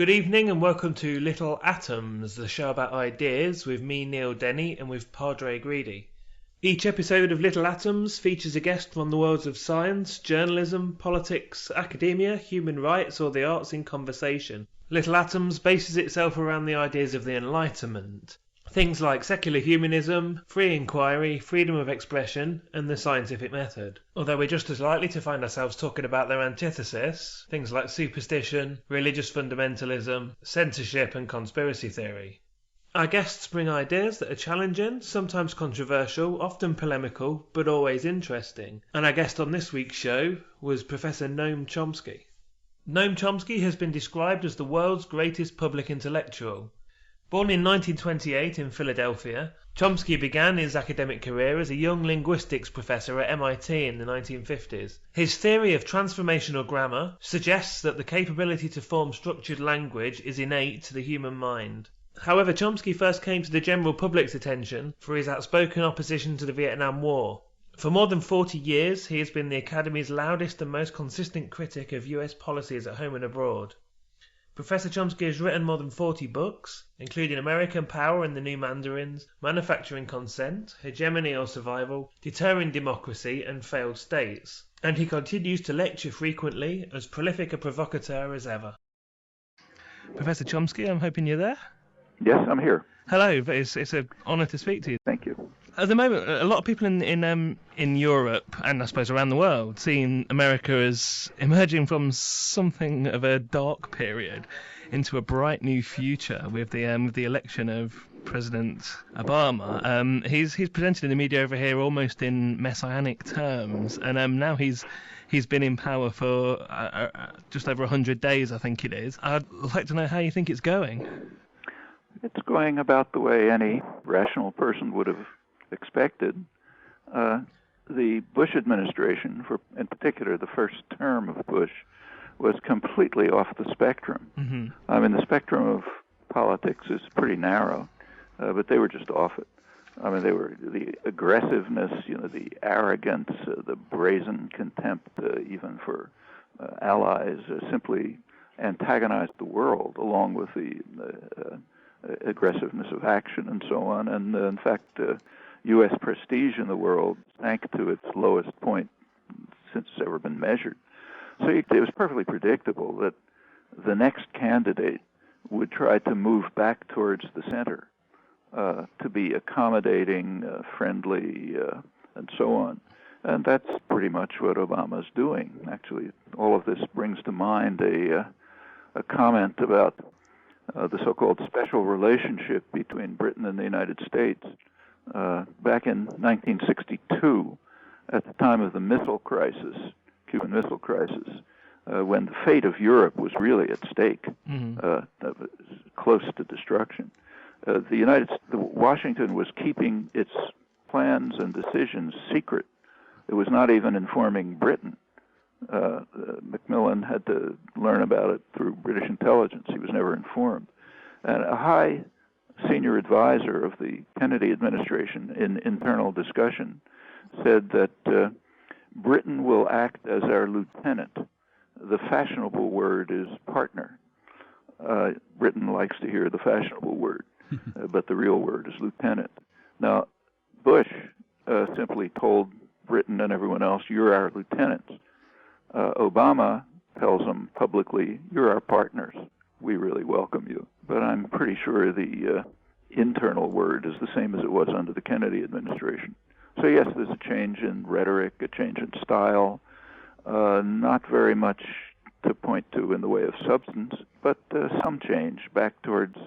Good evening and welcome to Little Atoms, the show about ideas with me, Neil Denny, and with Padre Greedy. Each episode of Little Atoms features a guest from the worlds of science, journalism, politics, academia, human rights, or the arts in conversation. Little Atoms bases itself around the ideas of the Enlightenment. Things like secular humanism, free inquiry, freedom of expression, and the scientific method. Although we're just as likely to find ourselves talking about their antithesis, things like superstition, religious fundamentalism, censorship, and conspiracy theory. Our guests bring ideas that are challenging, sometimes controversial, often polemical, but always interesting. And our guest on this week's show was Professor Noam Chomsky. Noam Chomsky has been described as the world's greatest public intellectual. Born in 1928 in Philadelphia, Chomsky began his academic career as a young linguistics professor at MIT in the 1950s. His theory of transformational grammar suggests that the capability to form structured language is innate to the human mind. However, Chomsky first came to the general public's attention for his outspoken opposition to the Vietnam War. For more than 40 years, he has been the Academy's loudest and most consistent critic of US policies at home and abroad. Professor Chomsky has written more than 40 books, including American Power and the New Mandarins, Manufacturing Consent, Hegemony or Survival, Deterring Democracy, and Failed States. And he continues to lecture frequently, as prolific a provocateur as ever. Professor Chomsky, I'm hoping you're there. Yes, I'm here. Hello, it's an honour to speak to you. Thank you. At the moment, a lot of people in Europe and I suppose around the world seeing America as emerging from something of a dark period into a bright new future with the election of President Obama. He's presented in the media over here almost in messianic terms, and now he's been in power for just over 100 days, I think it is. I'd like to know how you think it's going. It's going about the way any rational person would have expected. The Bush administration, in particular the first term of Bush, was completely off the spectrum. Mm-hmm. I mean, the spectrum of politics is pretty narrow, but they were just off it. I mean, they were the aggressiveness, the arrogance, the brazen contempt, even for allies, simply antagonized the world, along with the aggressiveness of action and so on. And in fact, U.S. prestige in the world sank to its lowest point since it's ever been measured. So it was perfectly predictable that the next candidate would try to move back towards the center, to be accommodating, friendly, and so on. And that's pretty much what Obama's doing. Actually, all of this brings to mind a comment about the so-called special relationship between Britain and the United States. Back in 1962, at the time of the missile crisis, Cuban Missile Crisis, when the fate of Europe was really at stake, close to destruction, Washington was keeping its plans and decisions secret. It was not even informing Britain. MacMillan had to learn about it through British intelligence. He was never informed. And a high senior advisor of the Kennedy administration in internal discussion said that Britain will act as our lieutenant. The fashionable word is partner. Britain likes to hear the fashionable word, but the real word is lieutenant. Now, Bush simply told Britain and everyone else, "You're our lieutenants." Obama tells them publicly, "You're our partners. We really welcome you." But I'm pretty sure the internal word is the same as it was under the Kennedy administration. So yes, there's a change in rhetoric, a change in style, not very much to point to in the way of substance, but some change back towards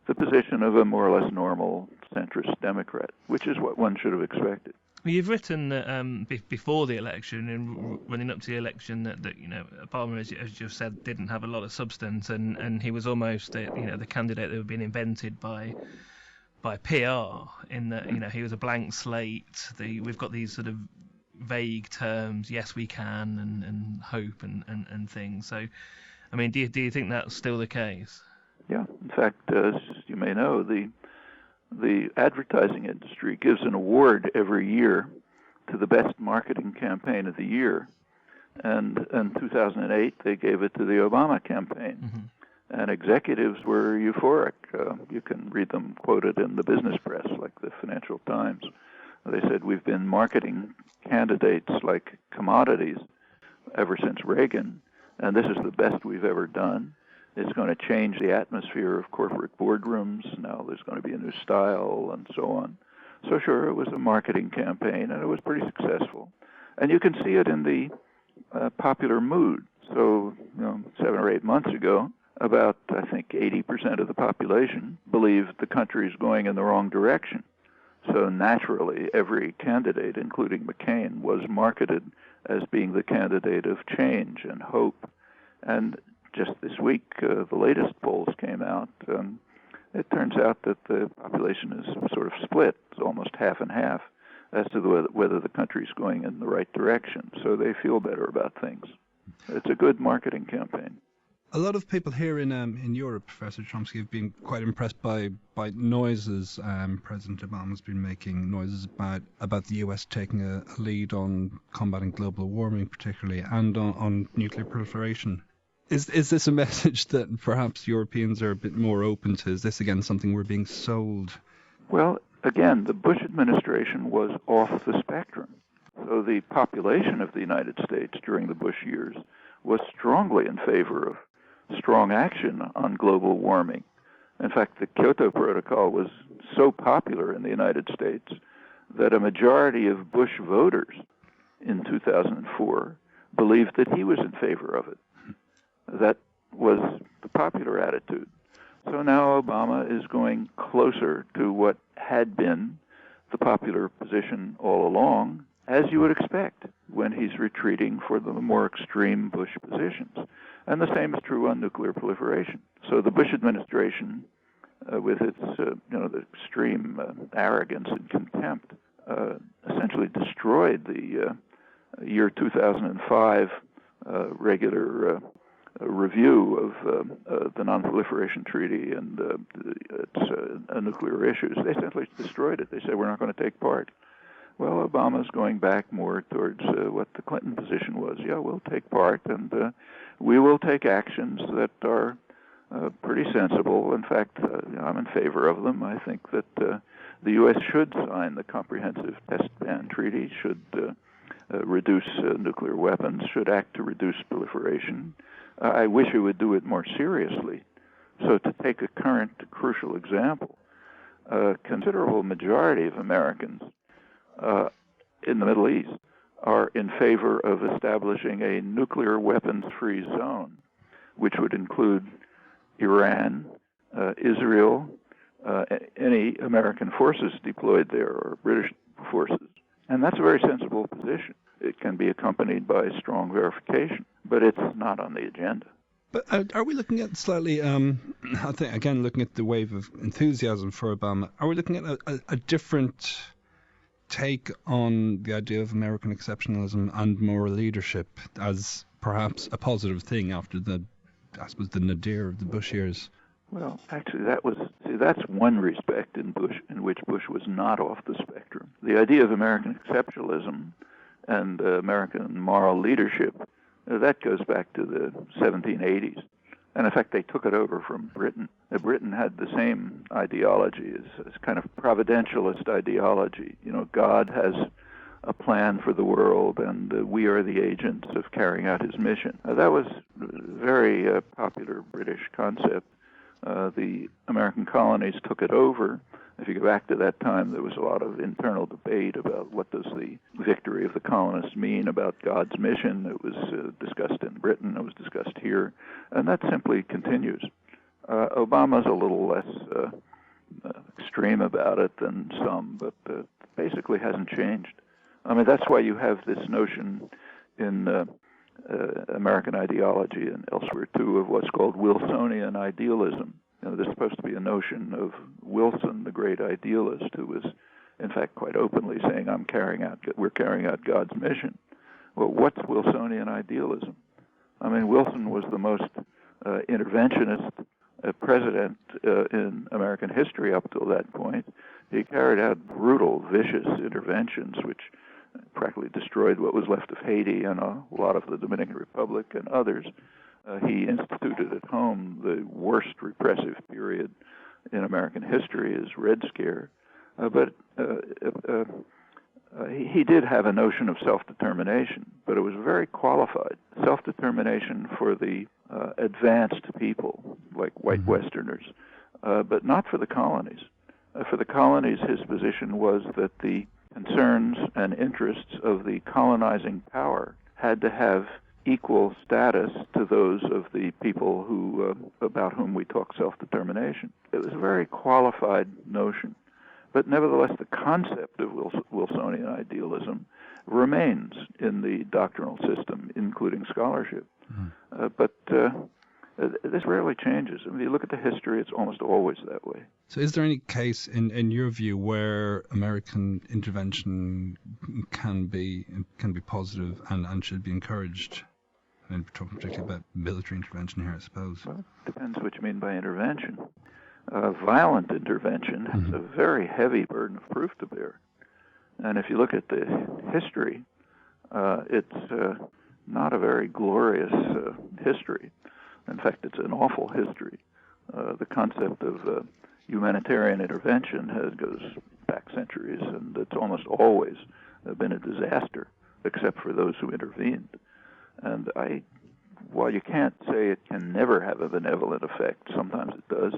the position of a more or less normal centrist Democrat, which is what one should have expected. Well, you've written that before the election and running up to the election that Obama, as you've said, didn't have a lot of substance, and he was almost the candidate that had been invented by PR. In that he was a blank slate. We've got these sort of vague terms, yes we can, and hope and things. So, I mean, do you think that's still the case? Yeah, in fact, as you may know, the advertising industry gives an award every year to the best marketing campaign of the year. And in 2008, they gave it to the Obama campaign. and executives were euphoric. You can read them quoted in the business press, like the Financial Times. They said, we've been marketing candidates like commodities ever since Reagan, and this is the best we've ever done. It's going to change the atmosphere of corporate boardrooms. Now there's going to be a new style and so on. So sure, it was a marketing campaign, and it was pretty successful. And you can see it in the popular mood. So, 7 or 8 months ago, about, I think, 80% of the population believed the country is going in the wrong direction. So naturally, every candidate, including McCain, was marketed as being the candidate of change and hope. And just this week, the latest polls came out. It turns out that the population is sort of split. It's almost half and half as to whether the country is going in the right direction. So they feel better about things. It's a good marketing campaign. A lot of people here in Europe, Professor Chomsky, have been quite impressed by noises. President Obama's been making noises about the U.S. taking a lead on combating global warming, particularly, and on nuclear proliferation. Is this a message that perhaps Europeans are a bit more open to? Is this, again, something we're being sold? Well, again, the Bush administration was off the spectrum. So the population of the United States during the Bush years was strongly in favor of strong action on global warming. In fact, the Kyoto Protocol was so popular in the United States that a majority of Bush voters in 2004 believed that he was in favor of it. That was the popular attitude. So now Obama is going closer to what had been the popular position all along, as you would expect when he's retreating for the more extreme Bush positions. And the same is true on nuclear proliferation. So the Bush administration, with its the extreme arrogance and contempt, essentially destroyed the year 2005 regular review of the Non-Proliferation Treaty and its nuclear issues. They essentially destroyed it. They said, we're not going to take part. Well, Obama's going back more towards what the Clinton position was. Yeah, we'll take part, and we will take actions that are pretty sensible. In fact, I'm in favor of them. I think that the U.S. should sign the Comprehensive Test Ban Treaty, should reduce nuclear weapons, should act to reduce proliferation. I wish it would do it more seriously. So to take a current crucial example, a considerable majority of Americans in the Middle East are in favor of establishing a nuclear weapons-free zone, which would include Iran, Israel, any American forces deployed there or British forces. And that's a very sensible position. It can be accompanied by strong verification, but it's not on the agenda. But are we looking at slightly, I think, again, looking at the wave of enthusiasm for Obama, are we looking at a different take on the idea of American exceptionalism and moral leadership as perhaps a positive thing after the nadir of the Bush years? Well, actually, that's one respect in which Bush was not off the spectrum. The idea of American exceptionalism and American moral leadership, that goes back to the 1780s. And in fact, they took it over from Britain. Britain had the same ideology, as kind of providentialist ideology. God has a plan for the world, and we are the agents of carrying out his mission. That was a very popular British concept. The American colonies took it over. If you go back to that time, there was a lot of internal debate about what does the victory of the colonists mean about God's mission. It was discussed in Britain. It was discussed here. And that simply continues. Obama's a little less extreme about it than some, but basically hasn't changed. I mean, that's why you have this notion in American ideology and elsewhere, too, of what's called Wilsonian idealism. There's supposed to be a notion of Wilson, the great idealist, who was, in fact, quite openly saying, we're carrying out God's mission. Well, what's Wilsonian idealism? I mean, Wilson was the most interventionist president in American history up till that point. He carried out brutal, vicious interventions, which practically destroyed what was left of Haiti and a lot of the Dominican Republic and others. He instituted at home the worst repressive period in American history, is Red Scare. But he did have a notion of self-determination, but it was very qualified. Self-determination for the advanced people, like white Westerners, but not for the colonies. For the colonies, his position was that the concerns and interests of the colonizing power had to have equal status to those of the people who about whom we talk self-determination. It was a very qualified notion. But nevertheless, the concept of Wilsonian idealism remains in the doctrinal system, including scholarship. But this rarely changes. I mean, you look at the history, it's almost always that way. So is there any case, in your view, where American intervention can be positive and should be encouraged? And we're talking particularly about military intervention here, I suppose. Well, it depends what you mean by intervention. Violent intervention has a very heavy burden of proof to bear. And if you look at the history, it's not a very glorious history. In fact, it's an awful history. The concept of humanitarian intervention goes back centuries, and it's almost always been a disaster, except for those who intervened. And while you can't say it can never have a benevolent effect, sometimes it does,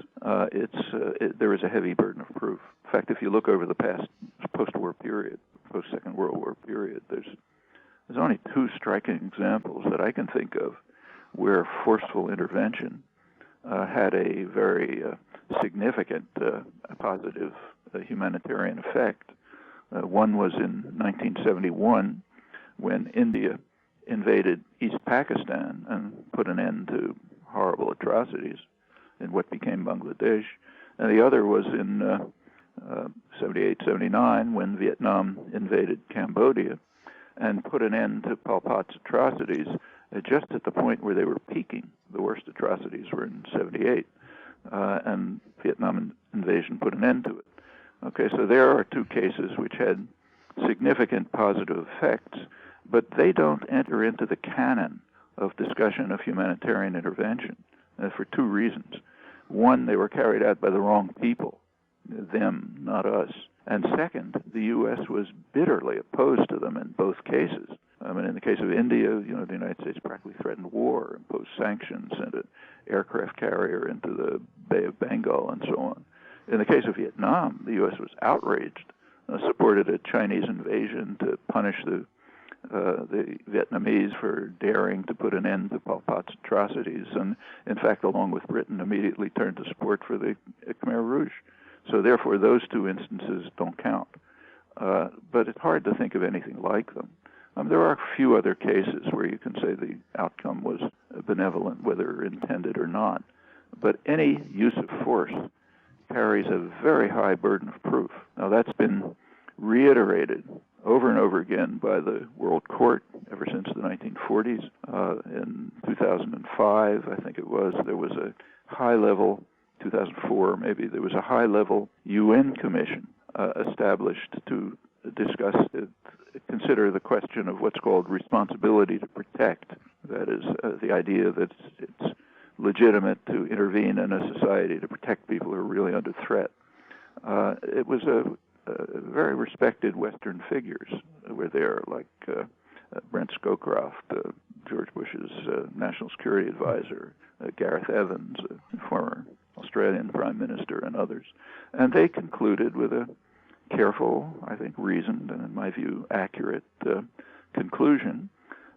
there is a heavy burden of proof. In fact, if you look over the past post-war period, post-Second World War period, there's only two striking examples that I can think of where forceful intervention had a very significant positive humanitarian effect. One was in 1971 when India invaded East Pakistan and put an end to horrible atrocities in what became Bangladesh. And the other was in 78, 79 when Vietnam invaded Cambodia and put an end to Pol Pot's atrocities just at the point where they were peaking. The worst atrocities were in 78, and Vietnam invasion put an end to it. Okay, so there are two cases which had significant positive effects, but they don't enter into the canon of discussion of humanitarian intervention for two reasons. One, they were carried out by the wrong people, them, not us. And second, the U.S. was bitterly opposed to them in both cases. I mean, in the case of India, the United States practically threatened war, imposed sanctions, sent an aircraft carrier into the Bay of Bengal, and so on. In the case of Vietnam, the U.S. was outraged, supported a Chinese invasion to punish the Vietnamese for daring to put an end to Pol Pot's atrocities, and in fact, along with Britain, immediately turned to support for the Khmer Rouge. So therefore, those two instances don't count. But it's hard to think of anything like them. There are a few other cases where you can say the outcome was benevolent, whether intended or not. But any use of force carries a very high burden of proof. Now, that's been reiterated over and over again by the World Court ever since the 1940s. In 2005, I think it was, there was a high-level, 2004 maybe, there was a high-level UN commission established to discuss consider the question of what's called responsibility to protect. That is the idea that it's legitimate to intervene in a society to protect people who are really under threat. It was very respected Western figures were there, like Brent Scowcroft, George Bush's national security advisor, Gareth Evans, a former Australian prime minister, and others. And they concluded with a careful, I think reasoned, and in my view accurate conclusion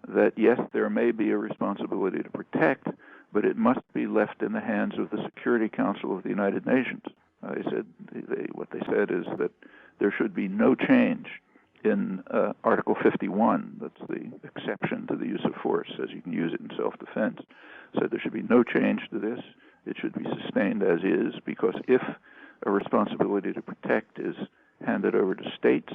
that yes, there may be a responsibility to protect, but it must be left in the hands of the Security Council of the United Nations. What they said is that there should be no change in Article 51, that's the exception to the use of force, says you can use it in self-defense. So there should be no change to this. It should be sustained as is, because if a responsibility to protect is handed over to states,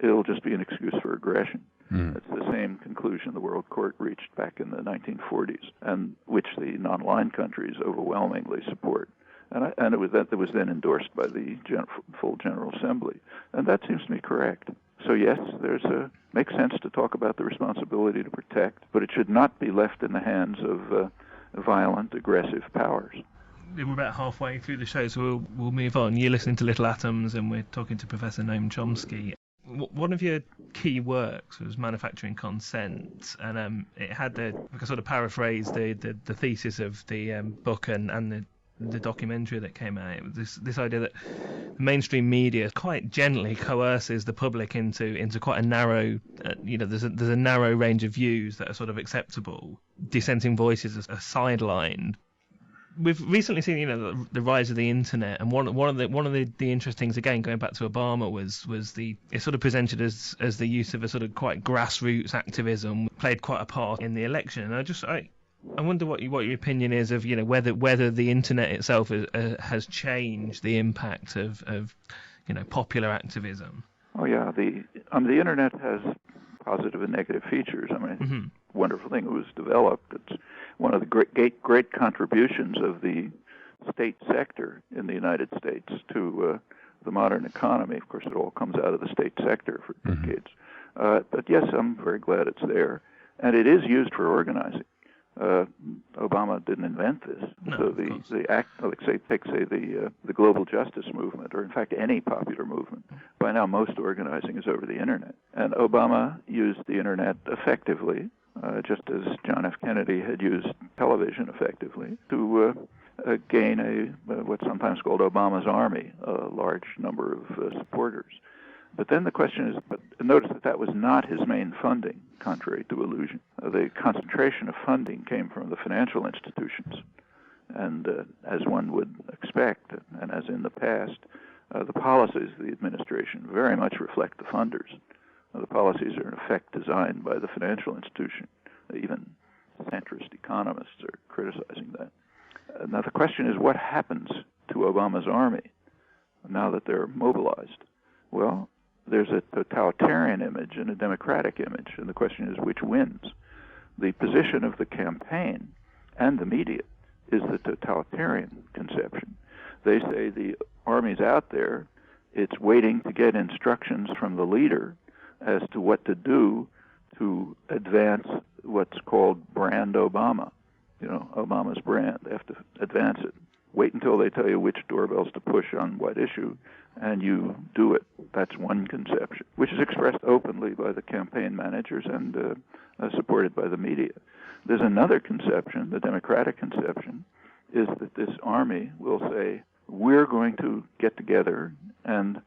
it'll just be an excuse for aggression. That's the same conclusion the World Court reached back in the 1940s, and which the non-aligned countries overwhelmingly support. And it was then endorsed by the full General Assembly. And that seems to me correct. So yes, makes sense to talk about the responsibility to protect, but it should not be left in the hands of violent, aggressive powers. We're about halfway through the show, so we'll move on. You're listening to Little Atoms, and we're talking to Professor Noam Chomsky. One of your key works was Manufacturing Consent, and it had I sort of paraphrase the thesis of the book and the documentary that came out. It was this idea that the mainstream media quite gently coerces the public into quite a narrow, there's a narrow range of views that are sort of acceptable. Dissenting voices are sidelined. We've recently seen, the rise of the internet, and one of the interesting things, again, going back to Obama, was it's sort of presented as the use of a sort of quite grassroots activism played quite a part in the election. And I wonder what your opinion is of whether the internet itself has changed the impact of popular activism. Oh yeah, the internet has positive and negative features. I mean, wonderful thing it was developed. It's one of the great contributions of the state sector in the United States to the modern economy. Of course, it all comes out of the state sector for decades. But yes, I'm very glad it's there, and it is used for organizing. Obama didn't invent this. No, so the global justice movement, or in fact any popular movement, by now most organizing is over the internet. And Obama used the internet effectively, just as John F. Kennedy had used television effectively, to gain what's sometimes called Obama's army, a large number of supporters. But then the question is, notice that was not his main funding, contrary to illusion. The concentration of funding came from the financial institutions. And as one would expect, and as in the past, the policies of the administration very much reflect the funders. The policies are in effect designed by the financial institution. Even centrist economists are criticizing that. Now the question is, what happens to Obama's army now that they're mobilized? Well, there's a totalitarian image and a democratic image, and the question is which wins. The position of the campaign and the media is the totalitarian conception. They say the army's out there, it's waiting to get instructions from the leader as to what to do to advance what's called brand Obama. Obama's brand. They have to advance it. Wait until they tell you which doorbells to push on what issue, and you do it. That's one conception, which is expressed openly by the campaign managers and supported by the media. There's another conception, the democratic conception, is that this army will say, we're going to get together and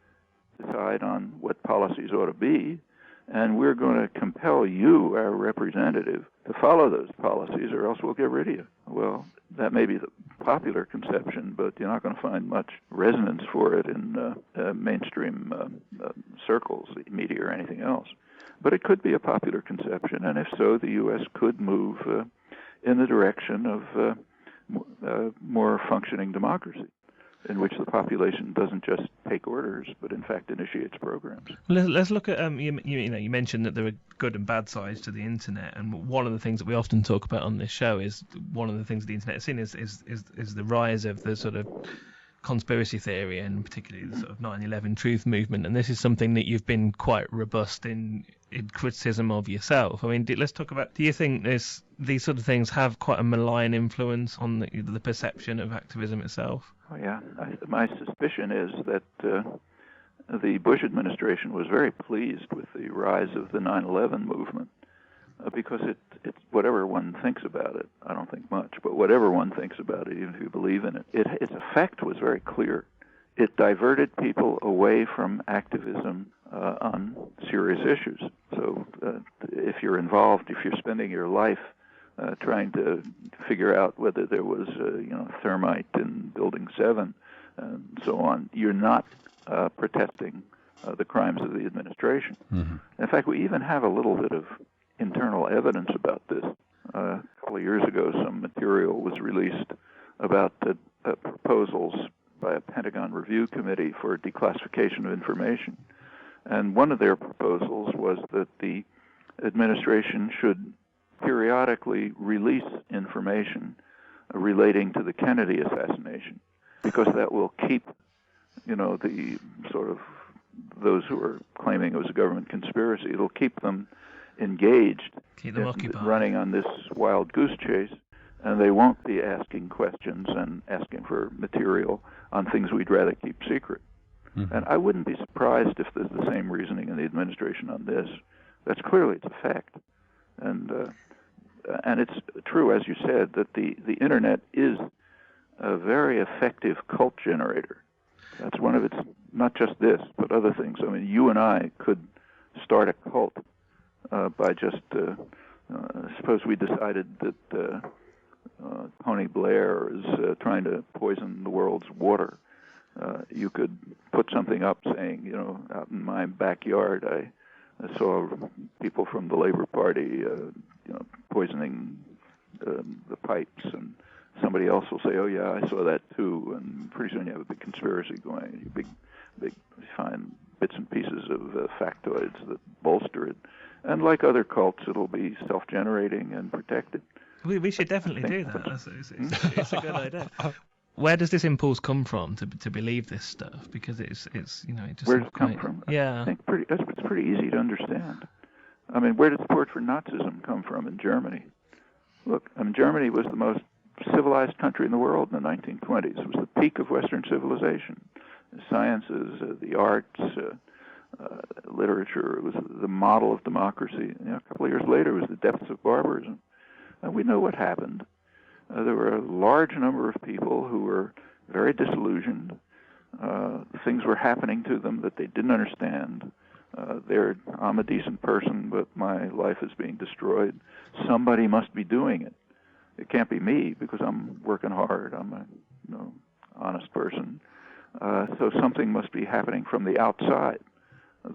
decide on what policies ought to be, and we're going to compel you, our representative, to follow those policies, or else we'll get rid of you. Well, that may be the popular conception, but you're not going to find much resonance for it in mainstream circles, media or anything else. But it could be a popular conception, and if so, the U.S. could move in the direction of more functioning democracy, in which the population doesn't just take orders, but in fact initiates programs. Let's look at you mentioned that there are good and bad sides to the internet, and one of the things that we often talk about on this show is one of the things the internet has seen is the rise of the sort of conspiracy theory, and particularly the sort of 9/11 truth movement. And this is something that you've been quite robust in criticism of yourself. I mean, let's talk about, do you think these sort of things have quite a malign influence on the perception of activism itself? Oh, yeah. My suspicion is that the Bush administration was very pleased with the rise of the 9/11 movement because it's whatever one thinks about it, I don't think much, but whatever one thinks about it, even if you believe in it, its effect was very clear. It diverted people away from activism on serious issues. So if you're involved, if you're spending your life trying to figure out whether there was thermite in Building 7 and so on, you're not protesting the crimes of the administration. Mm-hmm. In fact, we even have a little bit of internal evidence about this. A couple of years ago, some material was released about proposals by a Pentagon Review Committee for declassification of information. And one of their proposals was that the administration should periodically release information relating to the Kennedy assassination, because that will keep, the sort of those who are claiming it was a government conspiracy, it'll keep them engaged, keep them occupied, running on this wild goose chase and they won't be asking questions and asking for material on things we'd rather keep secret. Mm-hmm. And I wouldn't be surprised if there's the same reasoning in the administration on this. It's a fact. And it's true, as you said, that the Internet is a very effective cult generator. That's one of its, not just this, but other things. I mean, you and I could start a cult by just, suppose we decided that Tony Blair is trying to poison the world's water. You could put something up saying, out in my backyard, I saw people from the Labor Party, poisoning the pipes, and somebody else will say, "Oh yeah, I saw that too," and pretty soon you have a big conspiracy going. You find bits and pieces of factoids that bolster it, and like other cults, it'll be self-generating and protected. We should definitely do that. It's a good idea. Where does this impulse come from to believe this stuff? Because it's it just where does it come from? Yeah, I think it's pretty easy to understand. I mean, where did support for Nazism come from in Germany? Look, Germany was the most civilized country in the world in the 1920s. It was the peak of Western civilization. The sciences, the arts, literature. It was the model of democracy. A couple of years later, it was the depths of barbarism. And we know what happened. There were a large number of people who were very disillusioned. Things were happening to them that they didn't understand. I'm a decent person, but my life is being destroyed. Somebody must be doing it. It can't be me because I'm working hard. I'm a honest person. So something must be happening from the outside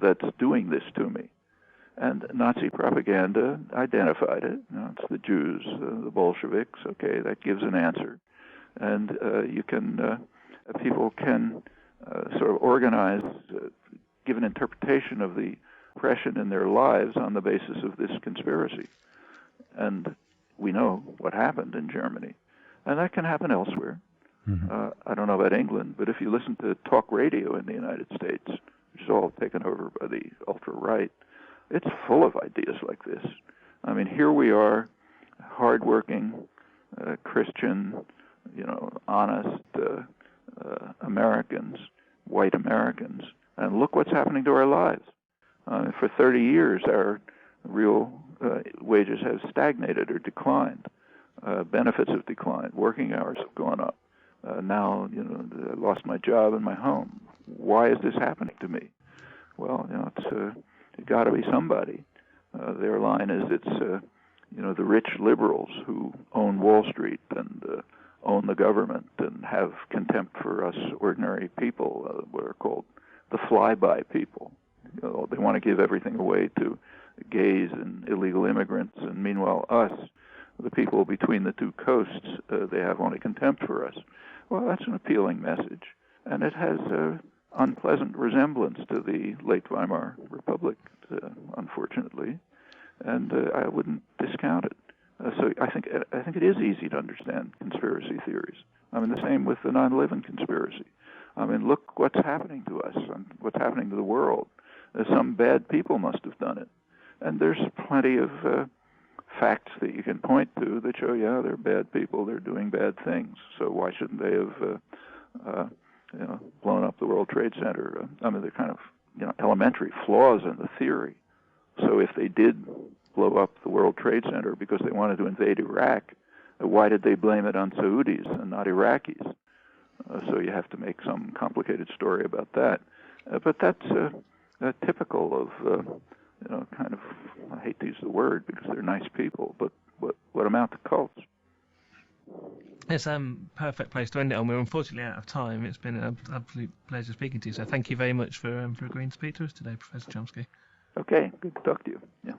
that's doing this to me. And Nazi propaganda identified it. It's the Jews, the Bolsheviks. Okay, that gives an answer. And people can sort of organize, give an interpretation of the oppression in their lives on the basis of this conspiracy. And we know what happened in Germany. And that can happen elsewhere. Mm-hmm. I don't know about England, but if you listen to talk radio in the United States, which is all taken over by the ultra-right, it's full of ideas like this. I mean, here we are, hardworking, Christian, honest Americans, white Americans, and look what's happening to our lives. For 30 years, our real wages have stagnated or declined. Benefits have declined. Working hours have gone up. Now, I lost my job and my home. Why is this happening to me? Well, it's got to be somebody. Their line is it's the rich liberals who own Wall Street and own the government and have contempt for us ordinary people, what are called the flyby people. They want to give everything away to gays and illegal immigrants, and meanwhile us, the people between the two coasts, they have only contempt for us. Well, that's an appealing message, and it has unpleasant resemblance to the late Weimar Republic, unfortunately, and I wouldn't discount it. So I think it is easy to understand conspiracy theories. I mean, the same with the 9/11 conspiracy. I mean, look what's happening to us and what's happening to the world. Some bad people must have done it, and there's plenty of facts that you can point to that show, yeah, they're bad people, they're doing bad things. So why shouldn't they have blown up the World Trade Center? I mean, they're kind of elementary flaws in the theory. So if they did blow up the World Trade Center because they wanted to invade Iraq, why did they blame it on Saudis and not Iraqis? So you have to make some complicated story about that. But that's typical of, kind of, I hate to use the word because they're nice people, but what amount to cults? It's a perfect place to end it on. We're unfortunately out of time. It's been an absolute pleasure speaking to you. So thank you very much for agreeing to speak to us today, Professor Chomsky. Okay, good to talk to you. Yeah.